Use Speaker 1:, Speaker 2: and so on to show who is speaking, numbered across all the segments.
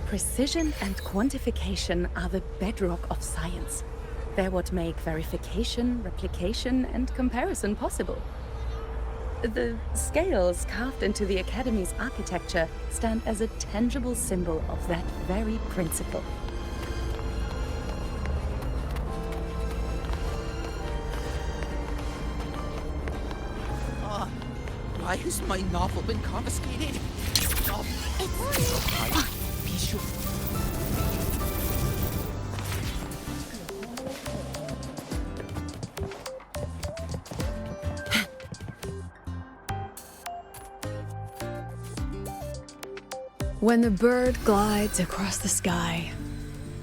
Speaker 1: Precision and quantification are the bedrock of science. They're what make verification, replication, and comparison possible. The scales carved into the Academy's architecture stand as a tangible symbol of that very principle.
Speaker 2: Why has my novel been confiscated? Oh, be sure.
Speaker 3: When the bird glides across the sky.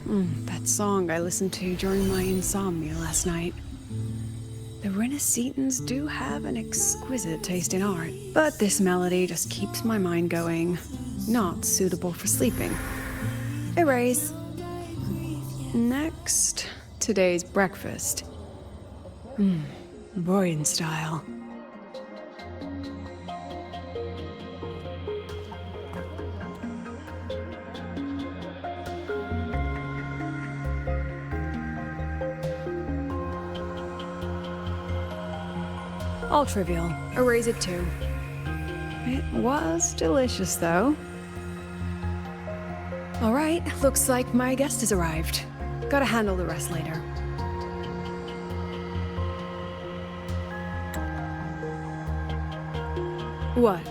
Speaker 3: That song I listened to during my insomnia last night. The Renaissance do have an exquisite taste in art, but this melody just keeps my mind going. Not suitable for sleeping. Erase. Next, today's breakfast. Boyan style. All trivial. Erase it too. It was delicious, though. Alright, looks like my guest has arrived. Gotta handle the rest later. What?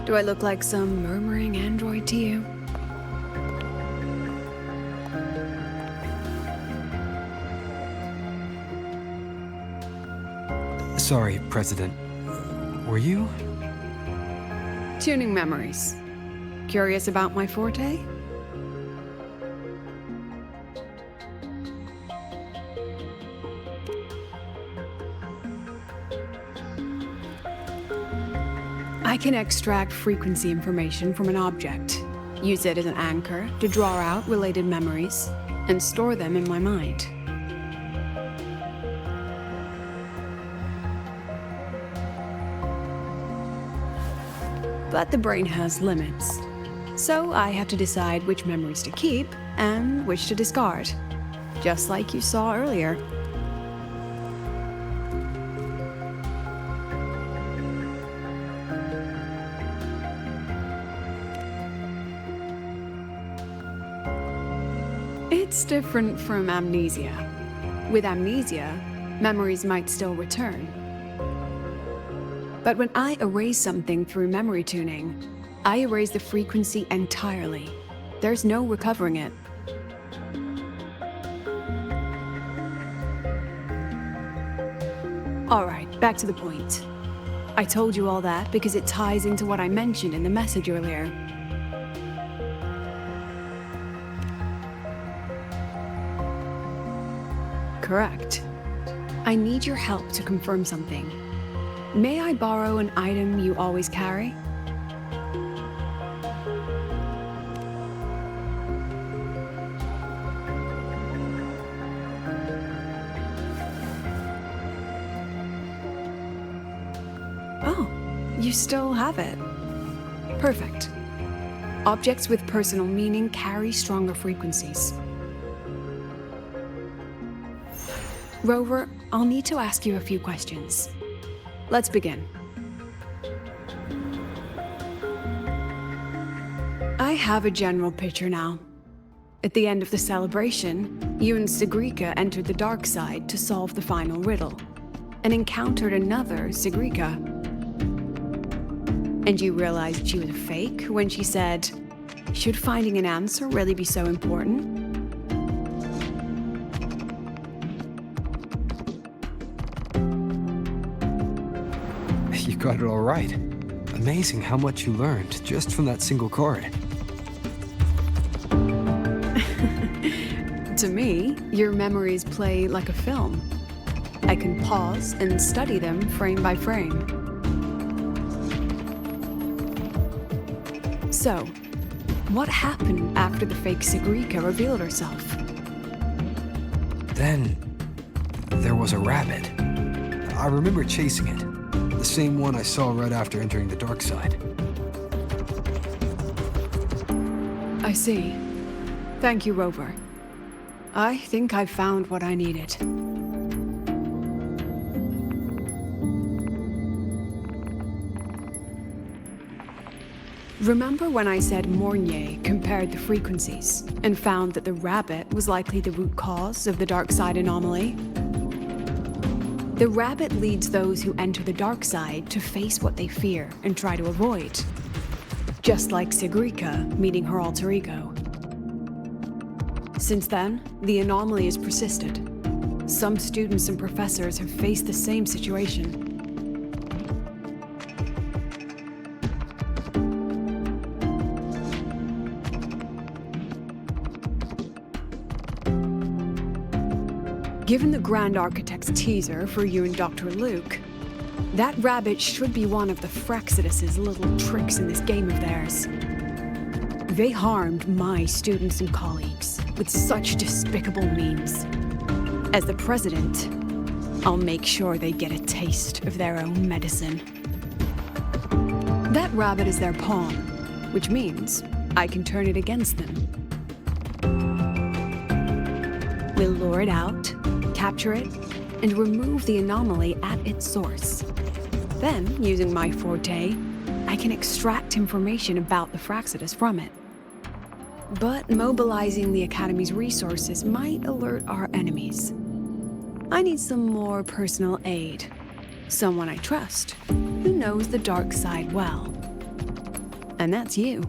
Speaker 3: Do I look like some murmuring android to you?
Speaker 4: Sorry, President. Were you?
Speaker 3: Tuning memories. Curious about my forte? I can extract frequency information from an object, use it as an anchor to draw out related memories, and store them in my mind. But the brain has limits. So I have to decide which memories to keep and which to discard. Just like you saw earlier. It's different from amnesia. With amnesia, memories might still return. But when I erase something through memory tuning, I erase the frequency entirely. There's no recovering it. Alright, back to the point. I told you all that because it ties into what I mentioned in the message earlier. Correct. I need your help to confirm something. May I borrow an item you always carry? Oh, you still have it. Perfect. Objects with personal meaning carry stronger frequencies. Rover, I'll need to ask you a few questions. Let's begin. I have a general picture now. At the end of the celebration, you and Sigrika entered the dark side to solve the final riddle, and encountered another Sigrika. And you realized she was a fake when she said, "Should finding an answer really be so important?"
Speaker 4: You got it all right. Amazing how much you learned just from that single chord.
Speaker 3: To me, your memories play like a film. I can pause and study them frame by frame. So, what happened after the fake Sigrika revealed herself?
Speaker 4: Then, there was a rabbit. I remember chasing it. The same one I saw right after entering the dark side.
Speaker 3: A I see. Thank you, Rover. I think I've found what I needed. Remember when I said Mornier compared the frequencies and found that the rabbit was likely the root cause of the dark side anomaly? The rabbit leads those who enter the dark side to face what they fear and try to avoid. Just like Sigrika meeting her alter ego. Since then, the anomaly has persisted. Some students and professors have faced the same situation. Given the Grand Architect's teaser for you and Dr. Luke, that rabbit should be one of the Fraxidus' little tricks in this game of theirs. They harmed my students and colleagues with such despicable means. As the president, I'll make sure they get a taste of their own medicine. That rabbit is their pawn, which means I can turn it against them. We'll lure it out, capture it, and remove the anomaly at its source. Then, using my forte, I can extract information about the Fraxidus from it. But mobilizing the Academy's resources might alert our enemies. I need some more personal aid. Someone I trust, who knows the dark side well. And that's you.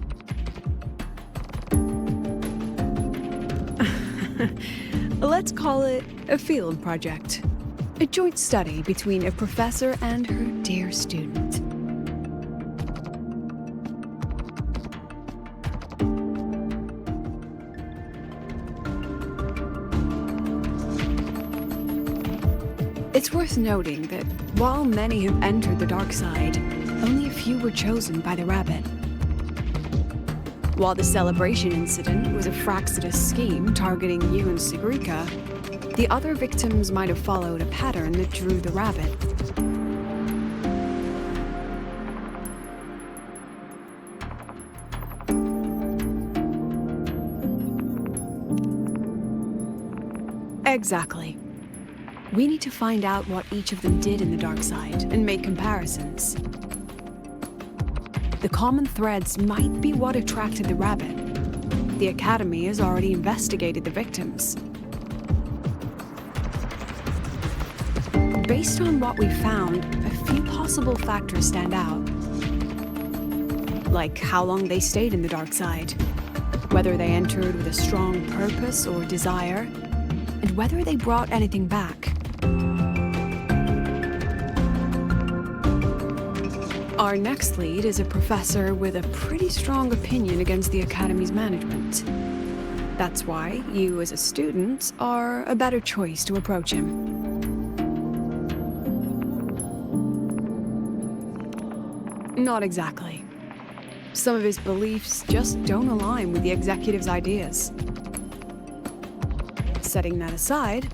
Speaker 3: Let's call it a field project. A joint study between a professor and her dear student. It's worth noting that while many have entered the dark side, only a few were chosen by the rabbit. While the celebration incident was a Fraxidus scheme targeting you and Sigrika, the other victims might have followed a pattern that drew the rabbit. Exactly. We need to find out what each of them did in the dark side and make comparisons. The common threads might be what attracted the rabbit. The Academy has already investigated the victims. Based on what we found, a few possible factors stand out. Like how long they stayed in the dark side, whether they entered with a strong purpose or desire, and whether they brought anything back. Our next lead is a professor with a pretty strong opinion against the Academy's management. That's why you as a student are a better choice to approach him. Not exactly. Some of his beliefs just don't align with the executive's ideas. Setting that aside,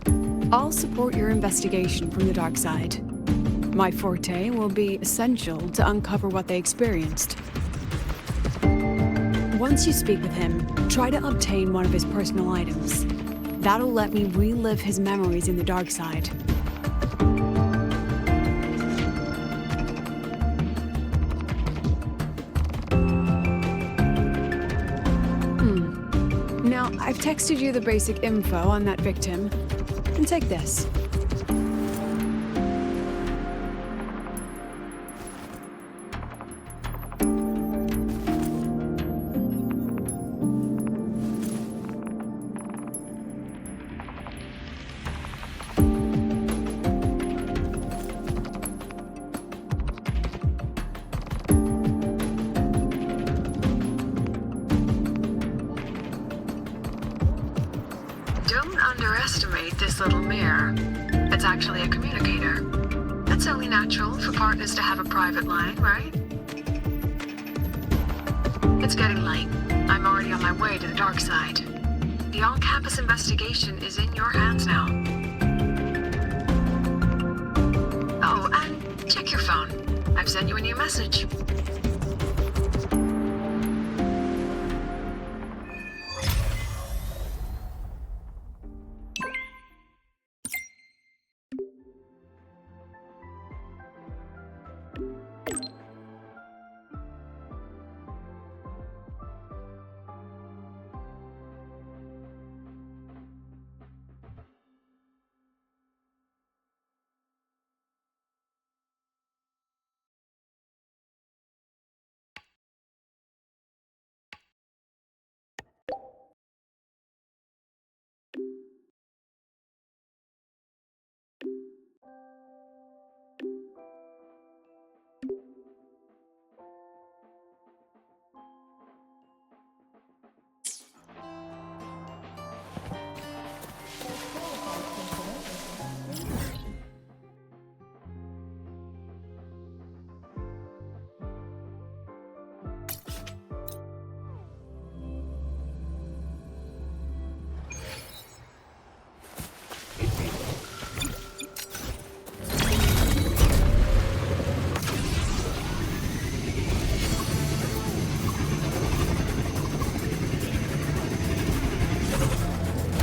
Speaker 3: I'll support your investigation from the dark side. My forte will be essential to uncover what they experienced. Once you speak with him, try to obtain one of his personal items. That'll let me relive his memories in the dark side. Now, I've texted you the basic info on that victim. And take this.
Speaker 5: Don't underestimate this little mirror. It's actually a communicator. It's only natural for partners to have a private line, right? It's getting late. I'm already on my way to the dark side. The on-campus investigation is in your hands now. Oh, and check your phone. I've sent you a new message.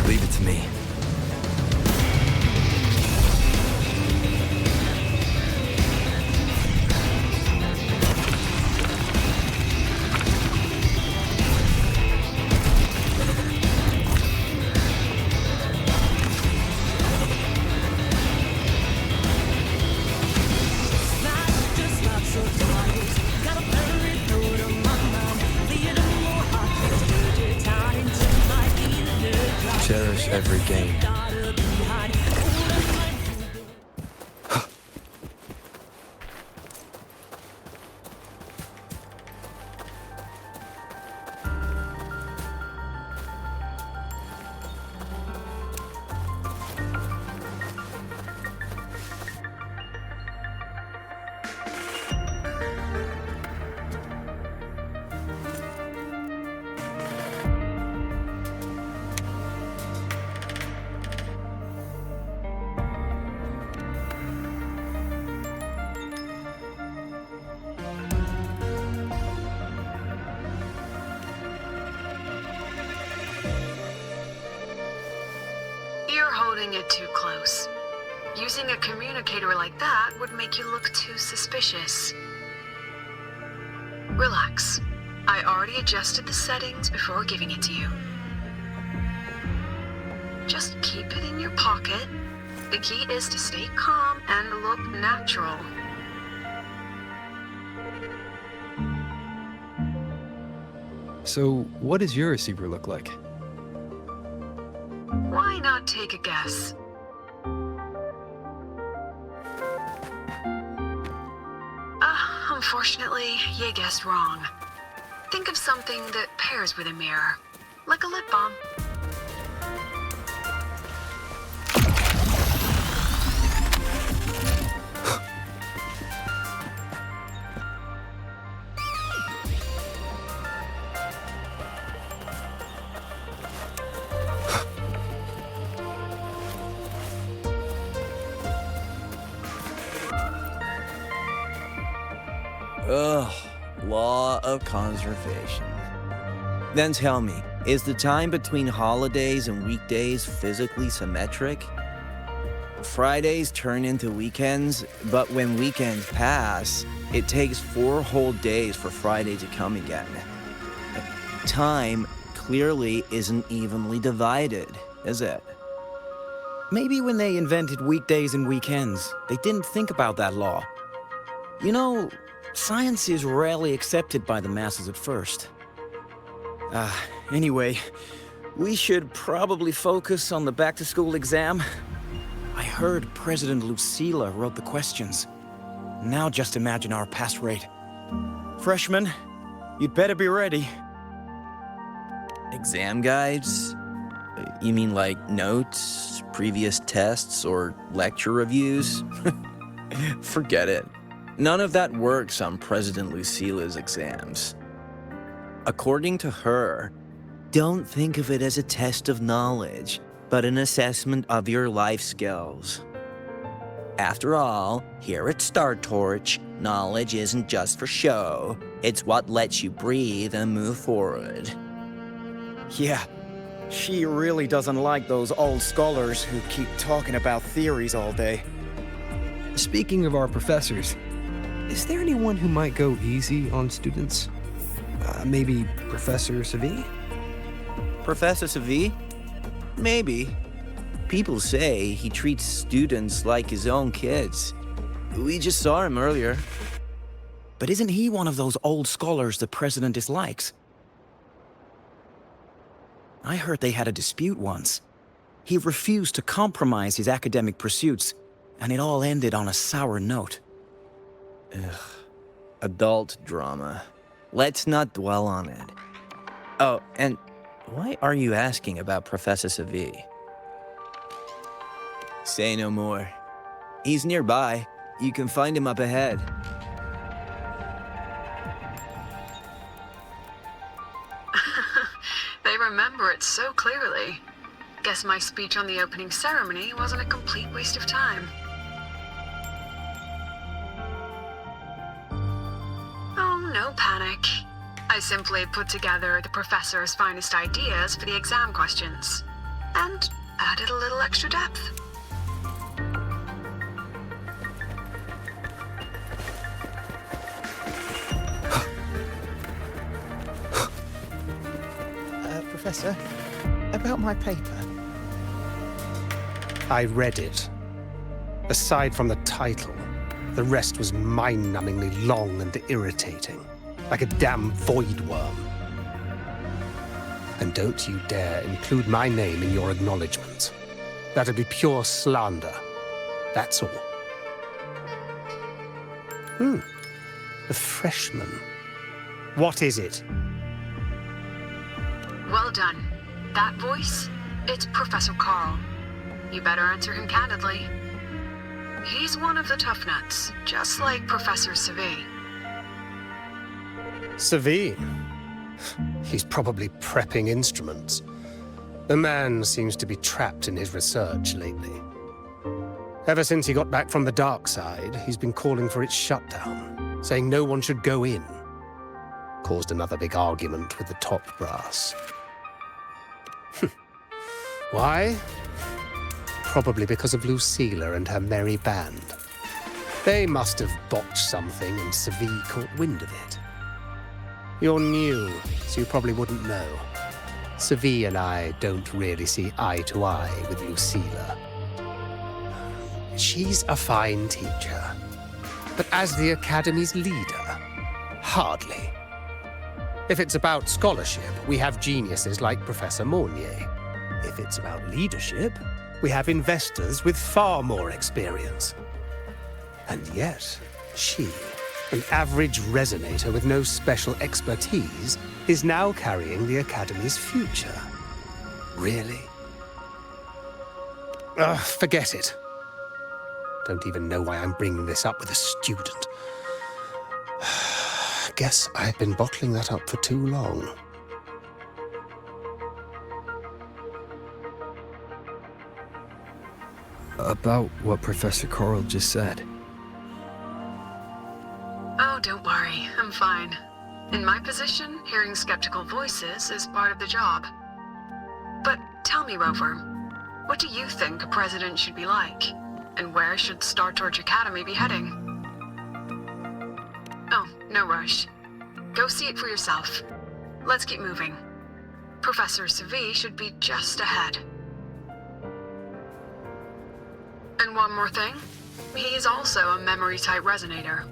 Speaker 4: Leave it to me. Cherish every game.
Speaker 5: You're holding it too close. Using a communicator like that would make you look too suspicious. Relax. I already adjusted the settings before giving it to you. Just keep it in your pocket. The key is to stay calm and look natural.
Speaker 4: So, what does your receiver look like?
Speaker 5: Why not take a guess? Unfortunately, you guessed wrong. Think of something that pairs with a mirror, like a lip balm.
Speaker 6: Ugh, law of conservation. Then tell me, is the time between holidays and weekdays physically symmetric? Fridays turn into weekends, but when weekends pass, it takes 4 whole days for Friday to come again. Time clearly isn't evenly divided, is it?
Speaker 7: Maybe when they invented weekdays and weekends, they didn't think about that law. You know, science is rarely accepted by the masses at first. Anyway, we should probably focus on the back-to-school exam. I heard President Lucilla wrote the questions. Now just imagine our pass rate. Freshmen, you'd better be ready.
Speaker 6: Exam guides? You mean like notes, previous tests, or lecture reviews? Forget it. None of that works on President Lucilla's exams. According to her, don't think of it as a test of knowledge, but an assessment of your life skills. After all, here at Star Torch, knowledge isn't just for show. It's what lets you breathe and move forward.
Speaker 7: Yeah, she really doesn't like those old scholars who keep talking about theories all day.
Speaker 4: Speaking of our professors, is there anyone who might go easy on students? Maybe Professor Savi?
Speaker 6: Professor Savi? Maybe. People say he treats students like his own kids. We just saw him earlier.
Speaker 7: But isn't he one of those old scholars the president dislikes? I heard they had a dispute once. He refused to compromise his academic pursuits, and it all ended on a sour note.
Speaker 6: Adult drama. Let's not dwell on it. Oh, and why are you asking about Professor Savi? Say no more. He's nearby. You can find him up ahead.
Speaker 5: They remember it so clearly. Guess my speech on the opening ceremony wasn't a complete waste of time. Oh, no panic. I simply put together the professor's finest ideas for the exam questions, and added a little extra depth.
Speaker 2: Professor, about my paper.
Speaker 8: I read it. Aside from the title, the rest was mind-numbingly long and irritating, like a damn void worm. And don't you dare include my name in your acknowledgements. That'd be pure slander. That's all. A freshman. What is it?
Speaker 5: Well done. That voice, it's Professor Carl. You better answer him candidly. He's one of the tough nuts, just like Professor Savi.
Speaker 8: Savi? He's probably prepping instruments. The man seems to be trapped in his research lately. Ever since he got back from the dark side, he's been calling for its shutdown, saying no one should go in. Caused another big argument with the top brass. Why? Probably because of Lucilla and her merry band. They must have botched something and Savi caught wind of it. You're new, so you probably wouldn't know. Savi and I don't really see eye to eye with Lucilla. She's a fine teacher, but as the Academy's leader, hardly. If it's about scholarship, we have geniuses like Professor Mornier. If it's about leadership, we have investors with far more experience. And yet, she, an average resonator with no special expertise, is now carrying the Academy's future. Really? Ugh, forget it. Don't even know why I'm bringing this up with a student. Guess I've been bottling that up for too long.
Speaker 4: About what Professor Carl just said.
Speaker 5: Oh, don't worry. I'm fine. In my position, hearing skeptical voices is part of the job. But tell me, Rover, what do you think a president should be like? And where should Star Torch Academy be heading? Oh, no rush. Go see it for yourself. Let's keep moving. Professor Savi should be just ahead. And one more thing. He is also a memory-type resonator.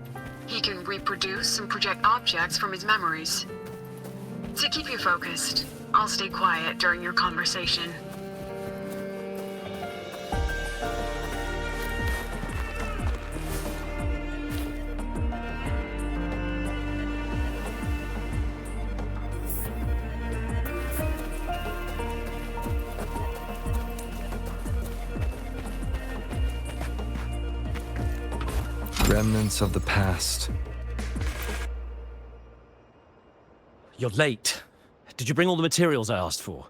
Speaker 5: He can reproduce and project objects from his memories. To keep you focused, I'll stay quiet during your conversation.
Speaker 4: Remnants of the past.
Speaker 9: You're late. Did you bring all the materials I asked for?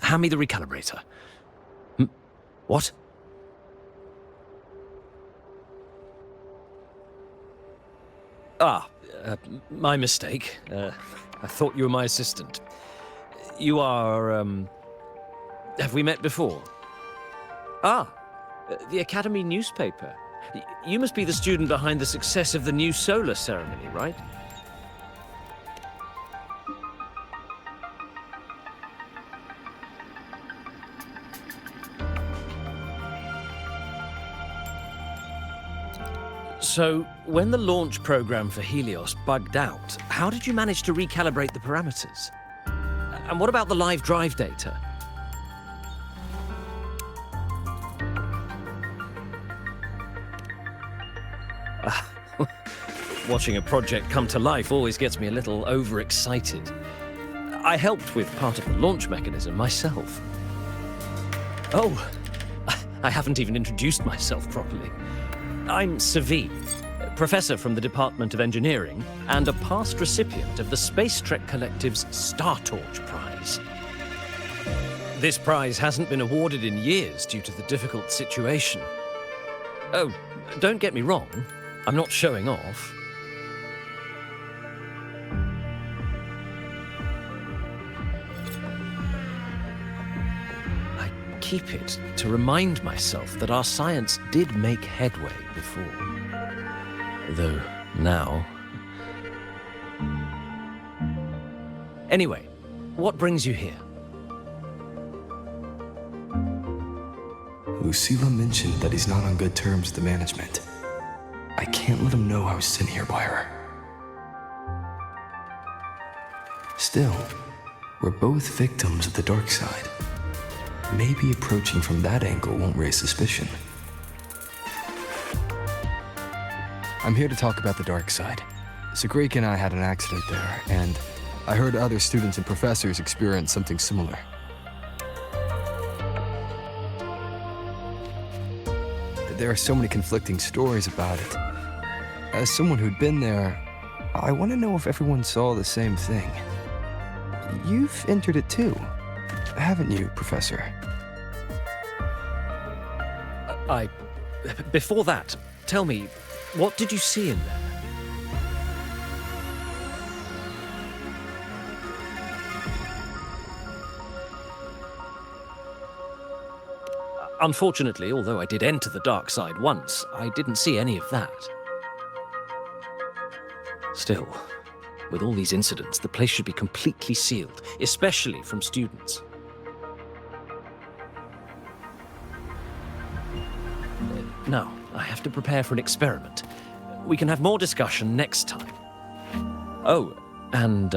Speaker 9: Hand me the recalibrator. What? My mistake. I thought you were my assistant. You are, have we met before? The Academy newspaper. You must be the student behind the success of the new solar ceremony, right? So, when the launch program for Helios bugged out, how did you manage to recalibrate the parameters? And what about the live drive data? Watching a project come to life always gets me a little overexcited. I helped with part of the launch mechanism myself. Oh, I haven't even introduced myself properly. I'm Savi, professor from the Department of Engineering and a past recipient of the Space Trek Collective's Star Torch Prize. This prize hasn't been awarded in years due to the difficult situation. Oh, don't get me wrong, I'm not showing off. I keep it to remind myself that our science did make headway before. Though now... Anyway, what brings you here?
Speaker 10: Lucilla mentioned that he's not on good terms with the management. I can't let him know I was sent here by her. Still, we're both victims of the dark side. Maybe approaching from that angle won't raise suspicion.
Speaker 4: I'm here to talk about the dark side. Sagrika and I had an accident there, and I heard other students and professors experience something similar. There are so many conflicting stories about it. As someone who'd been there, I want to know if everyone saw the same thing. You've entered it too, haven't you, Professor?
Speaker 9: Before that, tell me, what did you see in there? Unfortunately, although I did enter the dark side once, I didn't see any of that. Still, with all these incidents, the place should be completely sealed, especially from students. Now, I have to prepare for an experiment. We can have more discussion next time. Oh, and,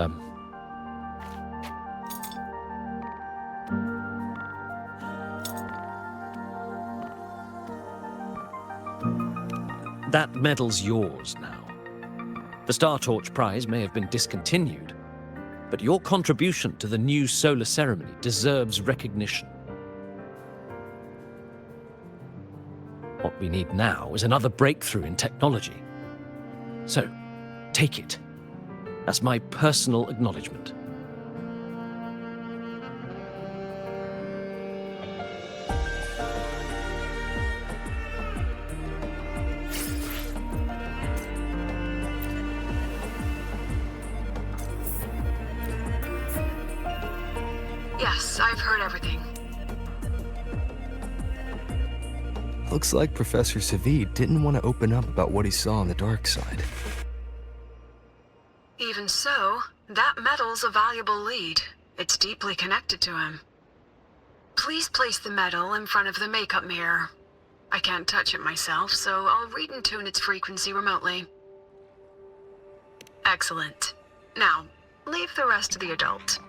Speaker 9: that medal's yours now. The Star Torch Prize may have been discontinued, but your contribution to the new solar ceremony deserves recognition. What we need now is another breakthrough in technology. So, take it as my personal acknowledgement.
Speaker 5: Yes, I've heard everything.
Speaker 4: Looks like Professor Savi didn't want to open up about what he saw on the dark side.
Speaker 5: Even so, that medal's a valuable lead. It's deeply connected to him. Please place the medal in front of the makeup mirror. I can't touch it myself, so I'll read and tune its frequency remotely. Excellent. Now, leave the rest to the adult.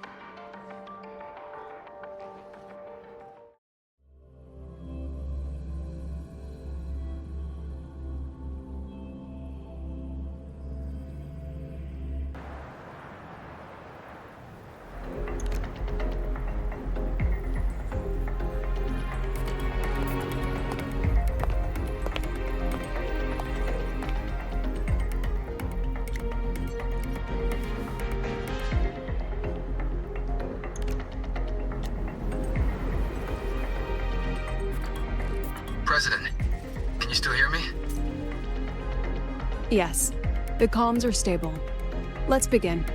Speaker 10: President, can you still hear me?
Speaker 3: Yes, the comms are stable. Let's begin.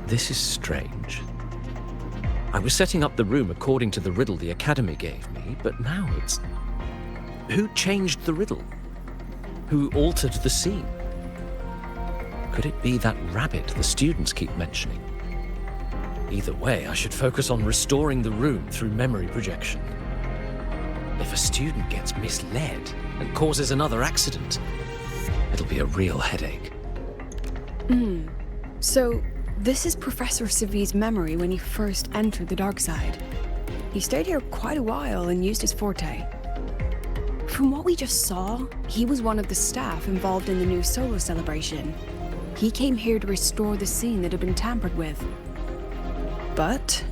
Speaker 9: This is strange. I was setting up the room according to the riddle the Academy gave me, but now it's... Who changed the riddle? Who altered the scene? Could it be that rabbit the students keep mentioning? Either way, I should focus on restoring the room through memory projection. If a student gets misled and causes another accident, it'll be a real headache.
Speaker 3: So, this is Professor Savi's memory when he first entered the dark side. He stayed here quite a while and used his forte. From what we just saw, he was one of the staff involved in the new solo celebration. He came here to restore the scene that had been tampered with. But...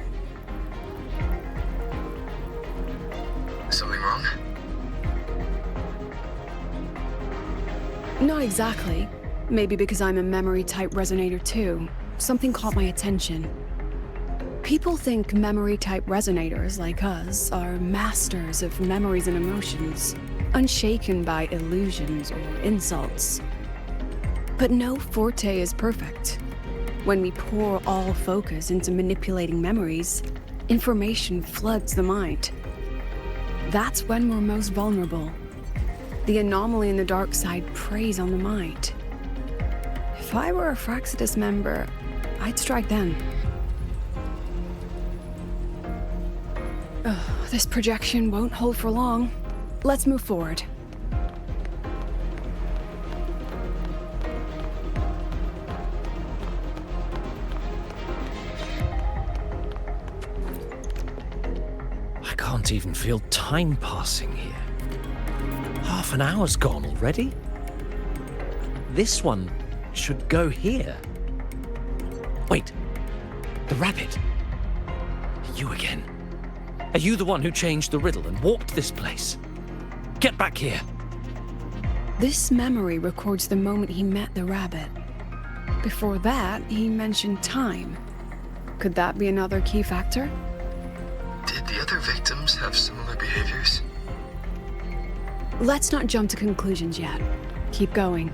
Speaker 10: Something wrong?
Speaker 3: not exactly. Maybe because I'm a memory-type resonator too. Something caught my attention. People think memory-type resonators, like us, are masters of memories and emotions, unshaken by illusions or insults. But no forte is perfect. When we pour all focus into manipulating memories, information floods the mind. That's when we're most vulnerable. The anomaly in the dark side preys on the mind. If I were a Fraxidus member, I'd strike then. This projection won't hold for long. Let's move forward.
Speaker 9: I can't even feel time passing here. Half an hour's gone already. This one should go here. Wait, the rabbit. You again. Are you the one who changed the riddle and walked this place? Get back here.
Speaker 3: This memory records the moment he met the rabbit. Before that, he mentioned time. Could that be another key factor?
Speaker 10: Did the other victims have similar behaviors?
Speaker 3: Let's not jump to conclusions yet. Keep going.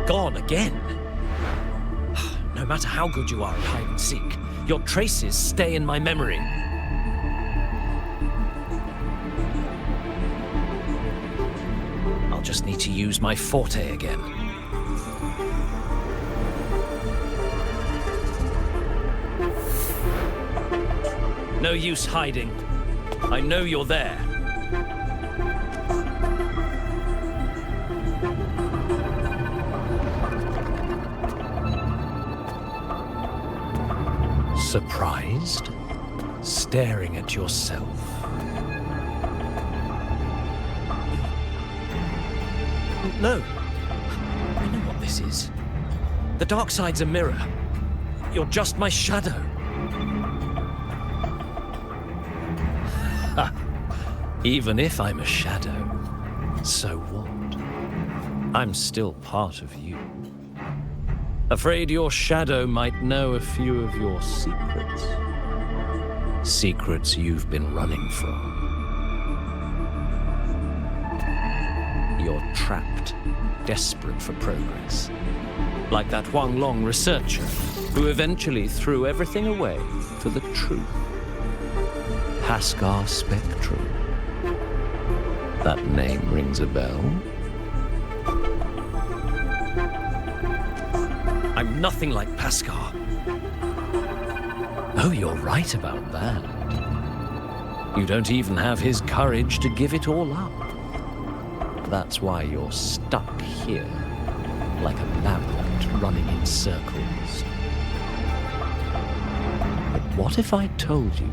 Speaker 9: Gone again. No matter how good you are at hide and seek, your traces stay in my memory. I'll just need to use my forte again. No use hiding. I know you're there. Surprised? Staring at yourself? No. I know what this is. The dark side's a mirror. You're just my shadow. Ha! Even if I'm a shadow, so what? I'm still part of you. Afraid your shadow might know a few of your secrets. Secrets you've been running from. You're trapped, desperate for progress. Like that Huang Long researcher who eventually threw everything away for the truth. Haskar Spectrum. That name rings a bell? I'm nothing like Paskar. Oh, you're right about that. You don't even have his courage to give it all up. That's why you're stuck here, like a labyrinth running in circles. But what if I told you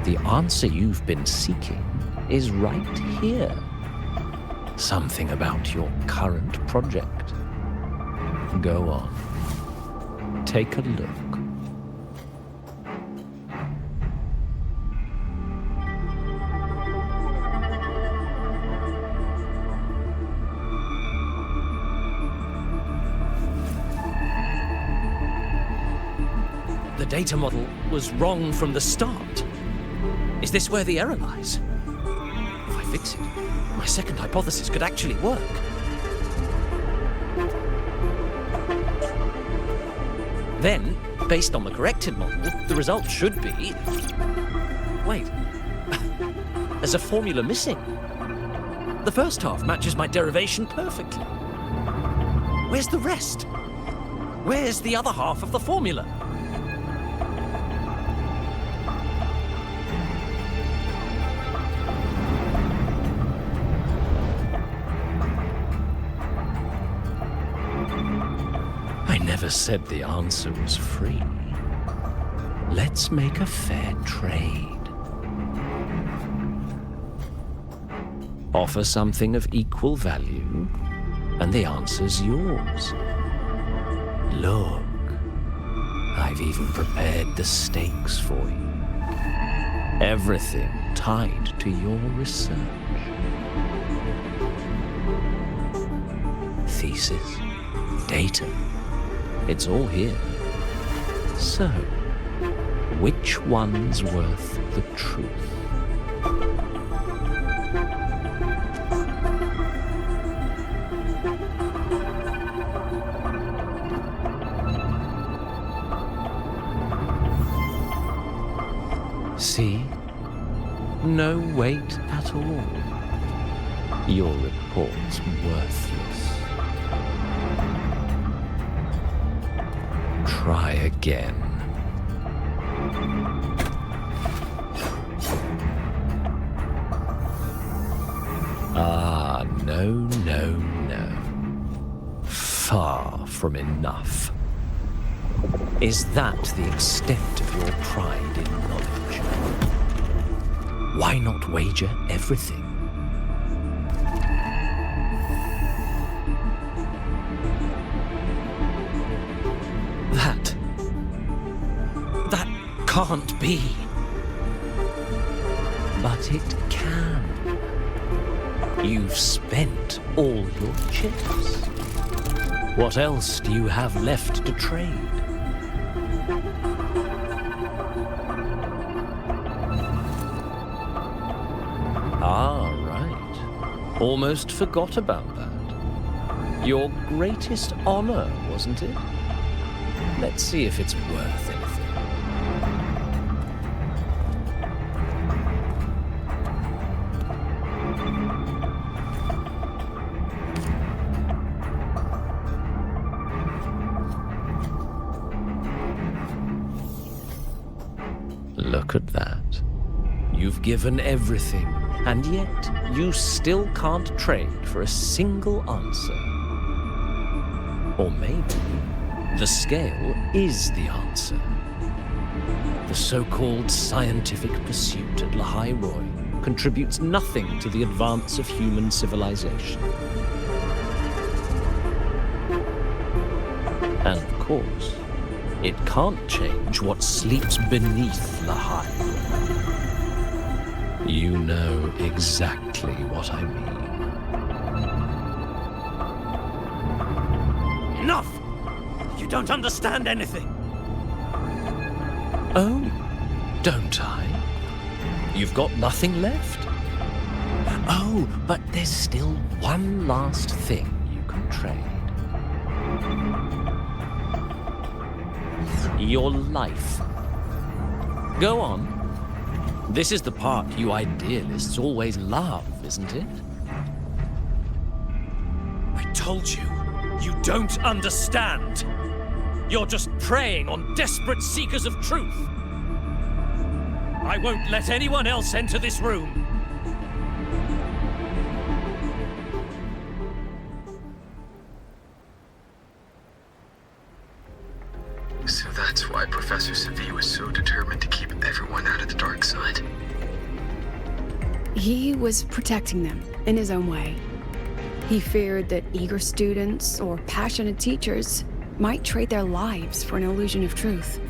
Speaker 9: the answer you've been seeking is right here? Something about your current project. Go on. Take a look. data model was wrong from the start? Is this where the error lies? If I fix it, my second hypothesis could actually work. Then, based on the corrected model, the result should be... Wait. There's a formula missing. The first half matches my derivation perfectly. Where's the rest? Where's the other half of the formula? I never said the answer was free. Let's make a fair trade. Offer something of equal value, and the answer's yours. Look, I've even prepared the stakes for you. Everything tied to your research. Thesis, data, it's all here. So, which one's worth the truth? See? No weight at all. Your report's worthless. Try again. Ah, no, no, no. Far from enough. Is that the extent of your pride in knowledge? Why not wager everything? That can't be. But it can. You've spent all your chips. What else do you have left to trade? Ah, right. Almost forgot about that. Your greatest honor, wasn't it? Let's see if it's worth anything. Look at that. You've given everything, and yet you still can't trade for a single answer. Or maybe the scale is the answer. The so-called scientific pursuit at Lahai-Roi contributes nothing to the advance of human civilization. And of course, it can't change what sleeps beneath Lahai-Roi. You know exactly what I mean. Enough! You don't understand anything. Oh, don't I? You've got nothing left? Oh, but there's still one last thing you can trade. Your life. Go on. This is the part you idealists always love, isn't it? I told you, you don't understand. You're just preying on desperate seekers of truth. I won't let anyone else enter this room.
Speaker 10: So that's why Professor Savi was so determined to keep everyone out of the dark side.
Speaker 3: He was protecting them in his own way. He feared that eager students or passionate teachers might trade their lives for an illusion of truth.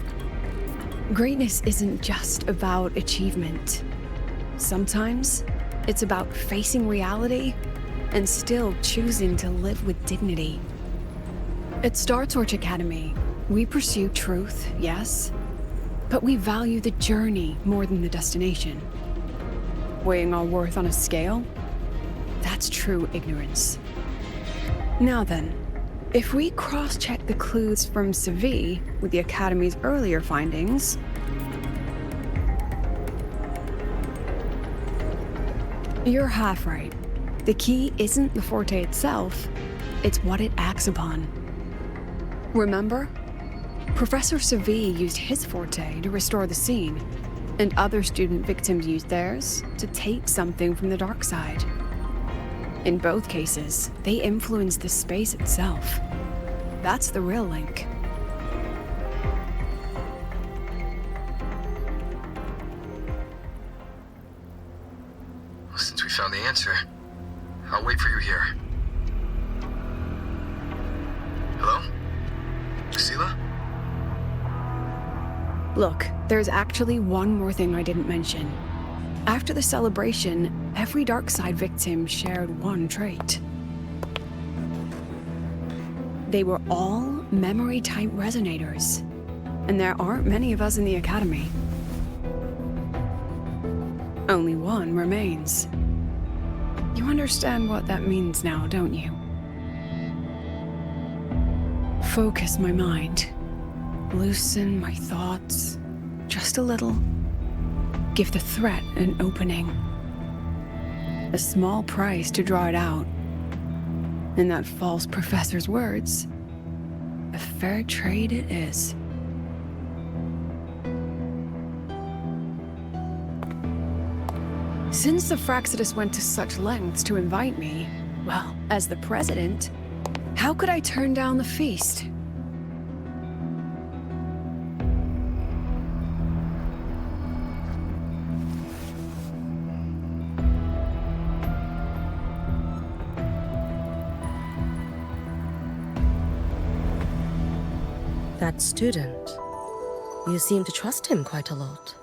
Speaker 3: Greatness isn't just about achievement. Sometimes it's about facing reality and still choosing to live with dignity. At Star Torch Academy, we pursue truth, yes, But we value the journey more than the destination. Weighing our worth on a scale? That's true ignorance. Now then, if we cross-check the clues from Seville with the Academy's earlier findings, you're half right. The key isn't the forte itself, it's what it acts upon. Remember? Professor Seville used his forte to restore the scene, and other student victims used theirs to take something from the dark side. In both cases, they influenced the space itself. That's the real link.
Speaker 10: Well, since we found the answer, I'll wait for you here. Hello? Lucilla?
Speaker 3: Look, there's actually one more thing I didn't mention. After the celebration, every dark side victim shared one trait. They were all memory-type resonators, and there aren't many of us in the Academy. Only one remains. You understand what that means now, don't you? Focus my mind. Loosen my thoughts. Just a little. Give the threat an opening. A small price to draw it out. In that false professor's words, a fair trade it is. Since the Fraxidus went to such lengths to invite me, well, as the president, how could I turn down the feast?
Speaker 11: That student. You seem to trust him quite a lot.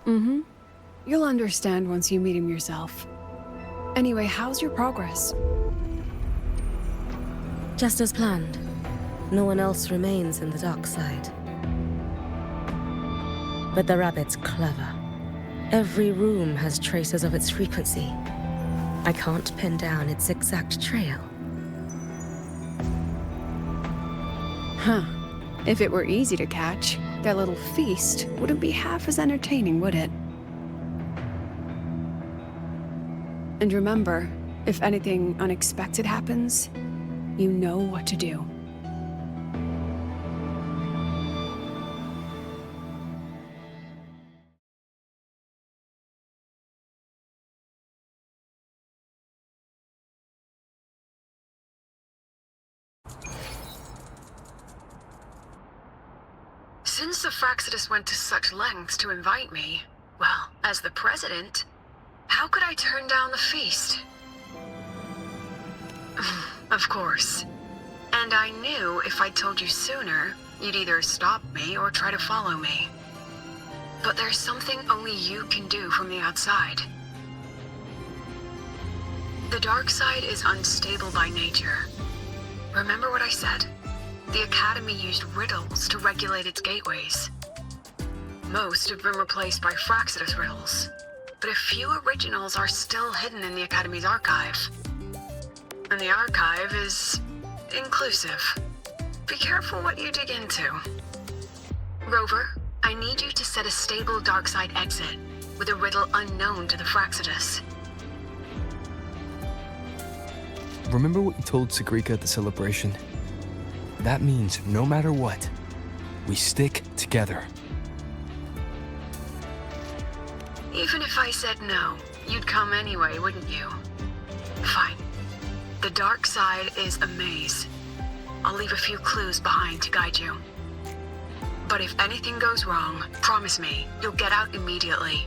Speaker 3: Mm-hmm. You'll understand once you meet him yourself. Anyway, how's your progress?
Speaker 11: Just as planned. No one else remains in the dark side. But the rabbit's clever. Every room has traces of its frequency. I can't pin down its exact trail.
Speaker 3: Huh. If it were easy to catch, their little feast wouldn't be half as entertaining, would it? And remember, if anything unexpected happens, you know what to do.
Speaker 5: Since the Fraxidus went to such lengths to invite me, well, as the president, how could I turn down the feast? Of course. And I knew if I told you sooner, you'd either stop me or try to follow me. But there's something only you can do from the outside. The dark side is unstable by nature. Remember what I said? The Academy used riddles to regulate its gateways. Most have been replaced by Fraxidus riddles, but a few originals are still hidden in the Academy's archive. And the archive is inclusive. Be careful what you dig into. Rover, I need you to set a stable dark side exit with a riddle unknown to the Fraxidus.
Speaker 4: Remember what you told Sagrika at the celebration? That means no matter what, we stick together.
Speaker 5: Even if I said no, you'd come anyway, wouldn't you? Fine. The dark side is a maze. I'll leave a few clues behind to guide you. But if anything goes wrong, promise me you'll get out immediately.